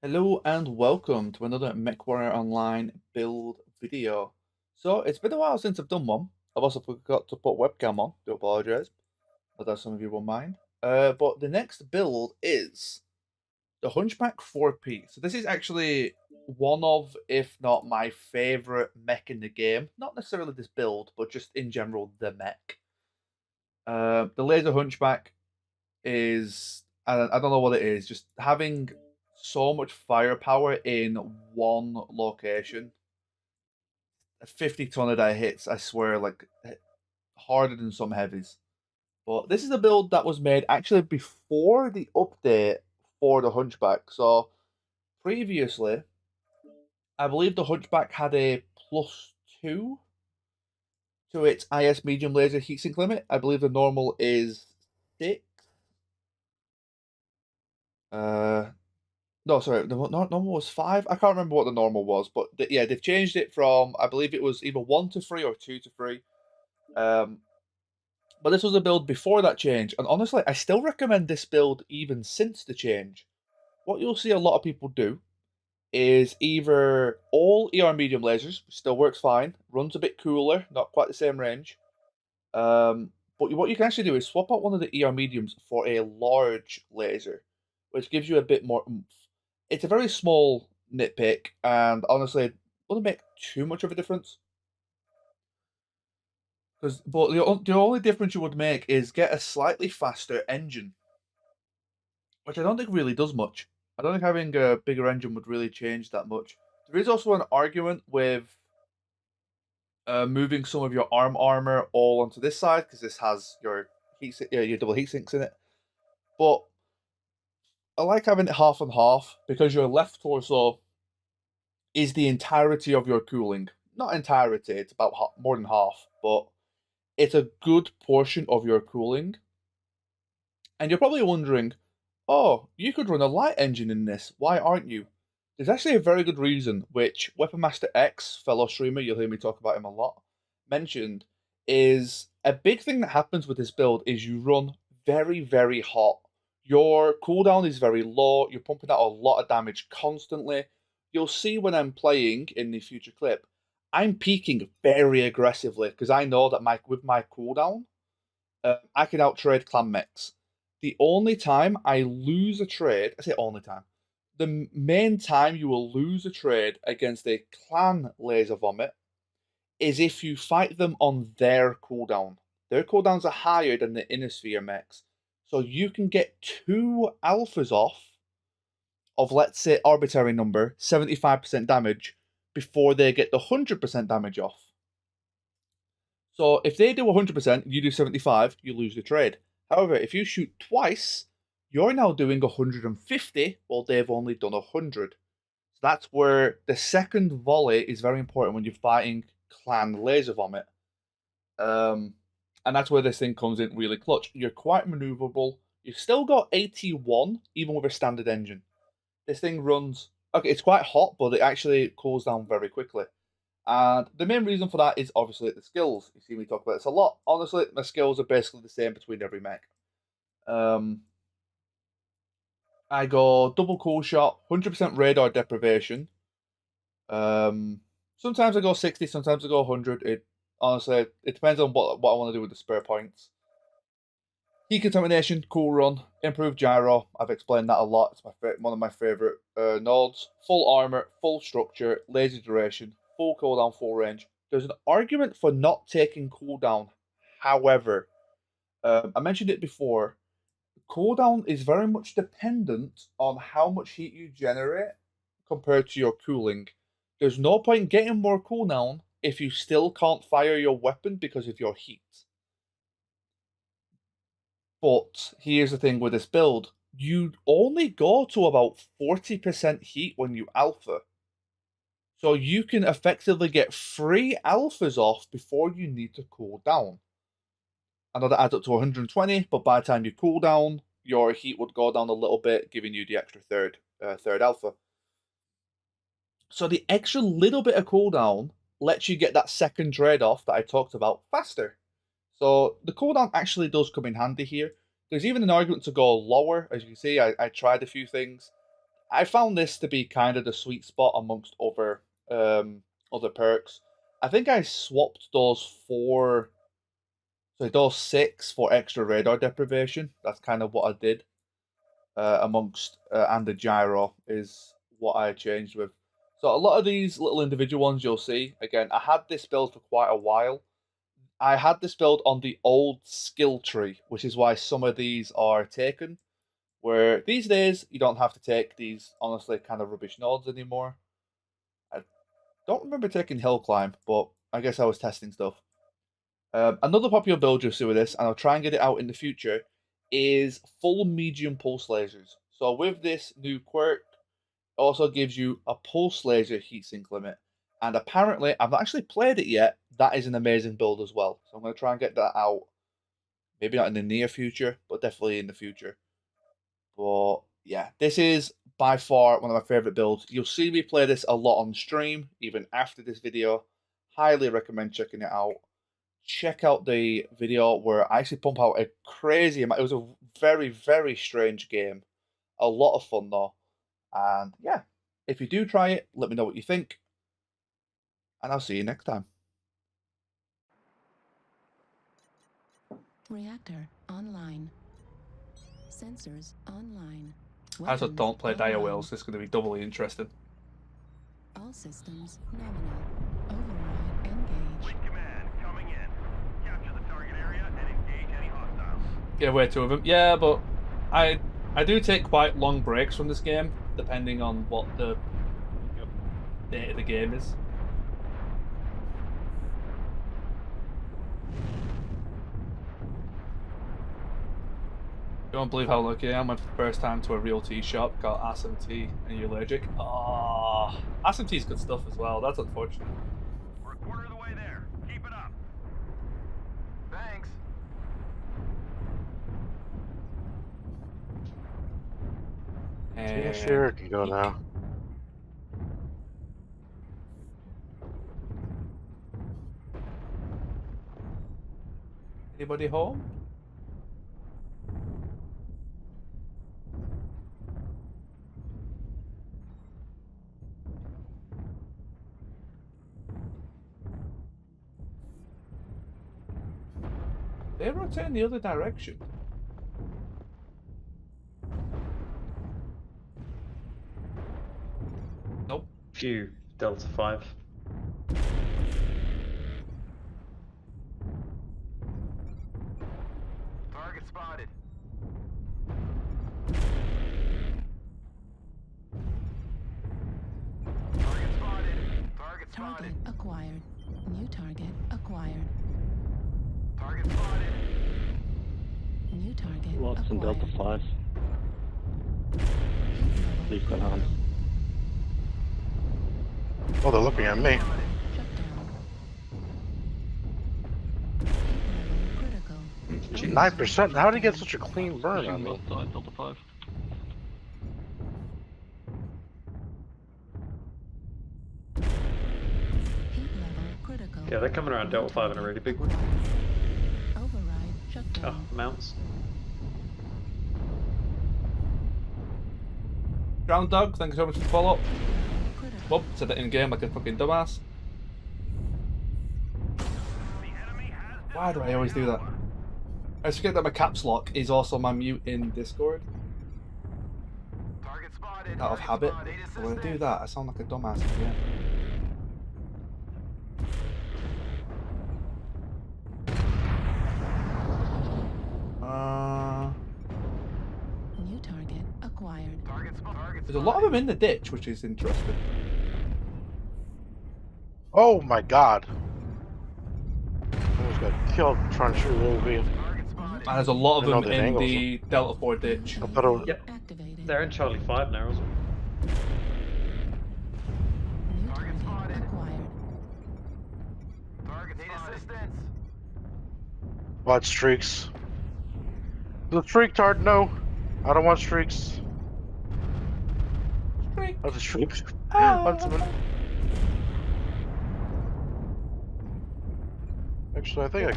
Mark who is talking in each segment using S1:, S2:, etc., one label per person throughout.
S1: Hello and welcome to another Mechwarrior Online build video. So it's been a while since I've done one. I've also forgot to put webcam on, do apologise, although some of you won't mind. But the next build is the Hunchback 4P. So this is actually one of, if not my favourite mech in the game. Not necessarily this build, but just in general the mech. The Laser Hunchback is I don't know what it is, just having so much firepower in one location. 50 ton a day hits, I swear, like harder than some heavies. But this is a build that was made actually before the update for the Hunchback. So previously, I believe the Hunchback had a +2 to its IS medium laser heatsink limit. I believe the normal is 6. Uh, No, sorry, the normal was 5. I can't remember what the normal was, but yeah, they've changed it from, I believe it was either 1 to 3 or 2 to 3. Um, but this was a build before that change, and honestly, I still recommend this build even since the change. What you'll see a lot of people do is either all ER medium lasers, which still works fine, runs a bit cooler, not quite the same range. But what you can actually do is swap out one of the ER mediums for a large laser, which gives you a bit more oomph. It's a very small nitpick, and honestly, it wouldn't make too much of a difference. But the only difference you would make is get a slightly faster engine, which I don't think really does much. I don't think having a bigger engine would really change that much. There is also an argument with moving some of your armor all onto this side because this has your double heat sinks in it. But I like having it half and half because your left torso is the entirety of your cooling. Not entirety, it's about more than half, but it's a good portion of your cooling. And you're probably wondering, oh, you could run a light engine in this. Why aren't you? There's actually a very good reason, which Weapon Master X, fellow streamer, you'll hear me talk about him a lot, mentioned, is a big thing that happens with this build is you run very, very hot. Your cooldown is very low, you're pumping out a lot of damage constantly. You'll see when I'm playing in the future clip, I'm peaking very aggressively because I know that with my cooldown, I can outtrade clan mechs. The only time I lose a trade, I say only time, the main time you will lose a trade against a clan laser vomit is if you fight them on their cooldown. Their cooldowns are higher than the inner sphere mechs. So you can get 2 alphas off of, let's say, arbitrary number, 75% damage, before they get the 100% damage off. So if they do 100%, you do 75, you lose the trade. However, if you shoot twice, you're now doing 150 while they've only done 100. So that's where the second volley is very important when you're fighting clan laser vomit. Um, and that's where this thing comes in really clutch. You're quite maneuverable. You've still got 81 even with a standard engine. This thing runs okay. It's quite hot, but it actually cools down very quickly. And the main reason for that is obviously the skills. You see me talk about this a lot. Honestly, my skills are basically the same between every mech. Um, I go double cool shot, 100% radar deprivation. Um, Sometimes I go 60, sometimes I go 100. It honestly it depends on what I want to do with the spare points. Heat contamination, cool run, improved gyro. I've explained that a lot. It's one of my favorite nodes. Full armor, full structure, laser duration, full cooldown, full range. There's an argument for not taking cooldown. However, I mentioned it before. Cooldown is very much dependent on how much heat you generate compared to your cooling. There's no point getting more cooldown if you still can't fire your weapon because of your heat. But here's the thing with this build, you only go to about 40% heat when you alpha. So you can effectively get 3 alphas off before you need to cool down. I know that adds up to 120, but by the time you cool down, your heat would go down a little bit, giving you the extra third alpha. So the extra little bit of cooldown lets you get that second trade off that I talked about faster. So the cooldown actually does come in handy here. There's even an argument to go lower. As you can see, I tried a few things. I found this to be kind of the sweet spot amongst other perks. I think I swapped those 6 for extra radar deprivation. That's kind of what I did and the gyro is what I changed with. So a lot of these little individual ones you'll see. Again, I had this build for quite a while. I had this build on the old skill tree, which is why some of these are taken. Where these days you don't have to take these honestly kind of rubbish nodes anymore. I don't remember taking hill climb, but I guess I was testing stuff. Another popular build you'll see with this, and I'll try and get it out in the future, is full medium pulse lasers. So with this new quirk, it also gives you a pulse laser heatsink limit. And apparently, I've not actually played it yet. That is an amazing build as well. So I'm going to try and get that out. Maybe not in the near future, but definitely in the future. But yeah, this is by far one of my favorite builds. You'll see me play this a lot on stream, even after this video. Highly recommend checking it out. Check out the video where I actually pump out a crazy amount. It was a very, very strange game. A lot of fun though. And yeah, if you do try it, let me know what you think. And I'll see you next time.
S2: Reactor online. Sensors online.
S1: I also don't play dire whales. This is going to be doubly interesting.
S2: All systems nominal. Override engage.
S3: Fleet command coming in. Capture the target area and engage any hostiles.
S1: Give away 2 of them. Yeah, but I do take quite long breaks from this game, depending on what the date of the game is. You won't believe how lucky I am. My first time to a real tea shop got SMT and you're allergic. Oh, SMT's good stuff as well. That's unfortunate.
S3: We're a quarter of the way there. Keep it up. Thanks.
S4: Yeah, sure, it can go now.
S1: Anybody home? They rotate in the other direction. Nope.
S5: Few Delta 5.
S3: Target spotted. Target spotted. Target spotted.
S2: Target acquired. New target acquired.
S3: Target spotted.
S2: New target
S4: Lots in
S2: acquired.
S4: Delta 5. Leave that on. Oh, they're looking at me.
S2: Shut down. Critical.
S4: 9%? How did he get such a clean burn on me?
S5: Delta 5.
S2: Heat level critical.
S5: Yeah, they're coming around Delta 5 in a really big one.
S2: Override shut
S5: Oh,
S2: down.
S5: mounts.
S1: Ground Dog, thank you so much for the follow.
S2: Critical.
S1: Whoop, said that in game like a fucking dumbass.
S3: The enemy has
S1: Why do I always do that? I forget that my caps lock is also my mute in Discord.
S3: Target spotted.
S1: Out of
S3: Target
S1: habit.
S3: spotted.
S1: So when I do that, I sound like a dumbass again.
S2: New target acquired.
S3: Target spotted.
S1: There's a lot of them in the ditch, which is interesting.
S4: Oh my god. Almost got killed trying to shoot a little bit.
S3: Target spotted.
S1: And there's a lot of
S4: I know
S1: them
S4: the
S1: in
S4: angles.
S1: the Delta 4 ditch.
S4: I thought it was...
S5: Yep.
S2: Activated.
S5: They're in Charlie 5 now as well.
S2: New
S3: Target
S2: target
S3: spotted.
S2: acquired.
S3: Target need assistance.
S4: What streaks? The streak tard, no. I don't want streaks.
S1: Streak.
S4: Oh, the streaks.
S1: Ah.
S4: Want some- Actually, I think I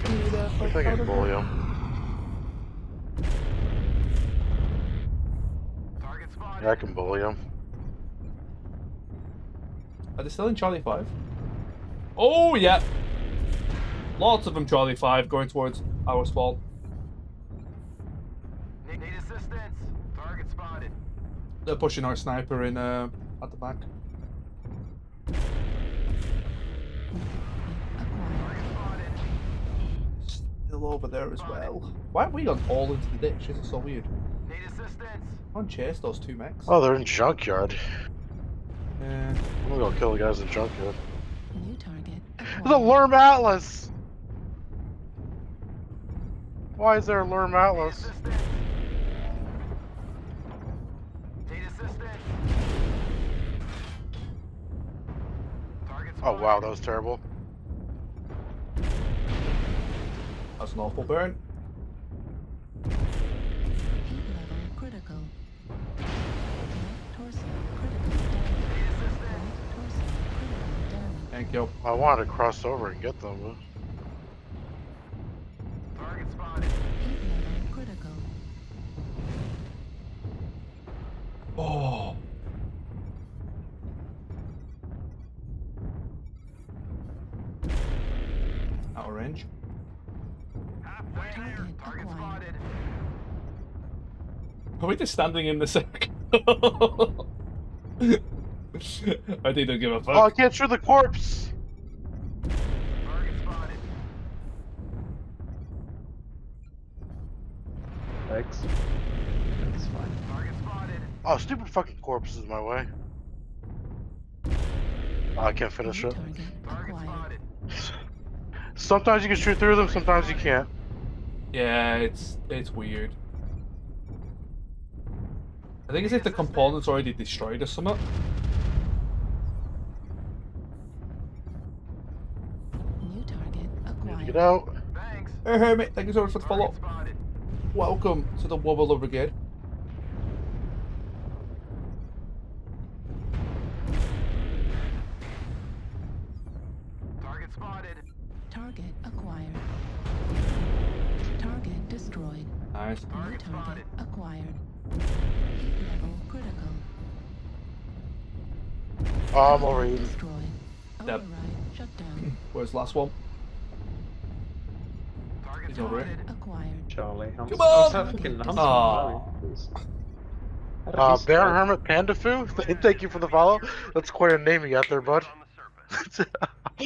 S4: can bully him.
S3: Target spotted.
S4: Yeah, I can bully him.
S1: Are they still in Charlie 5? Oh, yeah. Lots of them Charlie 5 going towards our spawn.
S3: Need assistance. Target spotted.
S1: They're pushing our sniper in at the back.
S3: Target spotted.
S1: Still over there as well. Why have we gone all into the ditch? This is so weird.
S3: Need assistance.
S1: Come on, chase those two mechs.
S4: Oh, they're in junkyard.
S1: Yeah.
S4: I'm gonna go kill the guys in junkyard.
S2: New target
S4: There's a
S2: acquired.
S4: Lurm Atlas! Why is there a Lurm
S3: Need
S4: Atlas?
S3: assistance. Need assistance. Target
S4: Oh
S3: spotted.
S4: wow, that was terrible.
S1: That's an awful burn.
S2: Heat level critical. Right torso critical damage. Right torso critical damage.
S1: Thank you.
S4: I wanted to cross over and get them,
S3: Target spotted.
S2: Heat level critical.
S1: Oh. Out of range.
S3: Halfway there.
S2: Target
S3: Target
S2: acquired.
S3: spotted.
S1: Are we just standing in the circle? I think don't give a
S4: but... Oh, I
S1: fuck.
S4: can't shoot the corpse!
S3: Target spotted.
S5: Thanks. That's fine.
S3: Target spotted.
S4: Oh, stupid fucking corpse is in my way. Oh, I can't finish
S2: New
S4: it.
S2: target
S3: Target
S2: acquired.
S3: spotted.
S4: Sometimes you can shoot through them, sometimes you can't.
S1: Yeah, it's weird. I think it's if the component's already destroyed or something.
S2: New target
S4: Need to
S2: acquired.
S4: get out.
S3: Thanks.
S1: Hey, Hermit, thank you so much for the follow.
S3: Target spotted.
S1: Welcome to the Wobbler Brigade.
S3: Target spotted.
S2: Target acquired. Target destroyed.
S1: Nice.
S2: New
S3: Target
S2: target
S3: spotted.
S2: acquired. Heat level critical.
S4: Oh, I'm
S2: Target
S4: overheating.
S2: destroyed.
S1: Yep.
S2: Override shut down.
S1: Where's the last one?
S3: Target
S1: He's over it.
S3: spotted.
S2: Acquired.
S5: Charlie. I'm
S1: Come on!
S5: so fucking nuts.
S1: Aw.
S4: Bear Hermit Panda Foo? Thank you for the follow. That's quite a name you got there, bud.
S3: On the surface.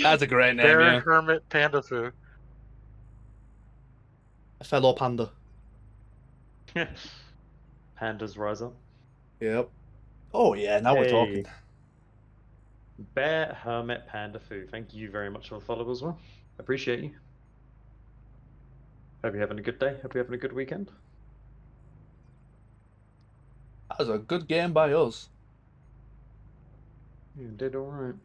S1: That's a great name,
S4: Bear
S1: yeah.
S4: Hermit Panda Foo.
S1: A fellow panda.
S5: Pandas rise up.
S1: Yep. Oh yeah, now we're
S5: Hey.
S1: talking.
S5: Bear Hermit Panda Foo. Thank you very much for the follow as well. Appreciate you. Hope you're having a good day. Hope you're having a good weekend.
S1: That was a good game by us.
S5: You did alright.